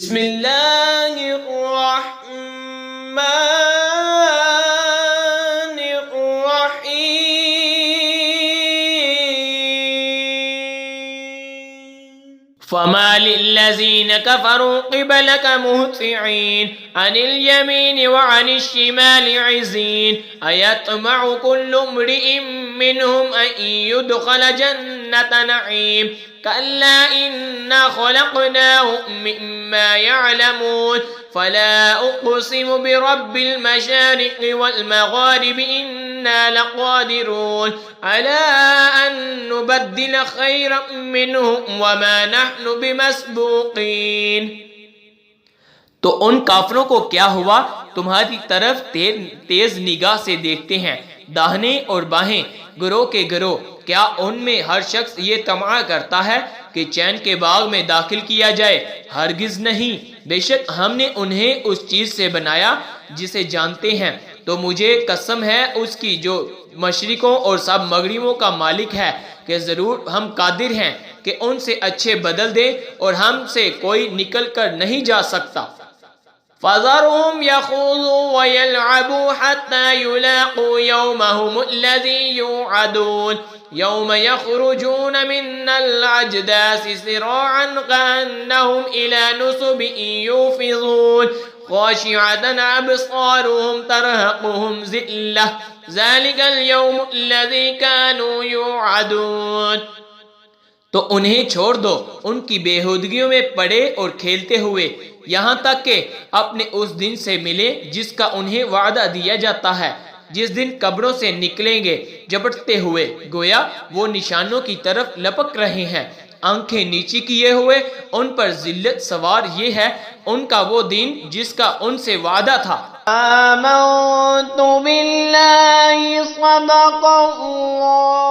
بسم اللہ الرحمن الرحیم فما للذین كفروا قبلك مهطعين عن اليمين وعن الشمال عزين أيطمع كل امرئ منهم أن يدخل جنة نعيم كلا إنا خلقناهم مما يعلمون فلا أقسم برب المشارق والمغارب إنا لقادرون على أن نبدل خيرا منهم وما نحن بمسبوقين۔ تو ان کافروں کو کیا ہوا؟ تمہاری طرف تیز نگاہ سے دیکھتے ہیں، داہنے اور بائیں، گروہ کے گروہ۔ کیا ان میں ہر شخص یہ طمع کرتا ہے کہ چین کے باغ میں داخل کیا جائے؟ ہرگز نہیں، بے شک ہم نے انہیں اس چیز سے بنایا جسے جانتے ہیں، تو مجھے قسم ہے اس کی جو مشرقوں اور سب مغربوں کا مالک ہے کہ ضرور ہم قادر ہیں کہ ان سے اچھے بدل دیں اور ہم سے کوئی نکل کر نہیں جا سکتا۔ فذرهم يخوضوا ويلعبوا حتى يلاقوا يومهم الذي يوعدون يوم يخرجون من الأجداث سراعا كأنهم إلى نصب يوفضون خاشعة أبصارهم ترهقهم ذلة ذلك اليوم الذي كانوا يوعدون۔ تو انہیں چھوڑ دو ان کی بےہودگیوں میں پڑے اور کھیلتے ہوئے، یہاں تک کہ اپنے اس دن سے ملے جس کا انہیں وعدہ دیا جاتا ہے، جس دن قبروں سے نکلیں گے جھپٹتے ہوئے، گویا وہ نشانوں کی طرف لپک رہے ہیں، آنکھیں نیچی کیے ہوئے۔ ان پر ذلت سوار یہ ہے ان کا وہ دن جس کا ان سے وعدہ تھا۔ آمنت باللہ صدق اللہ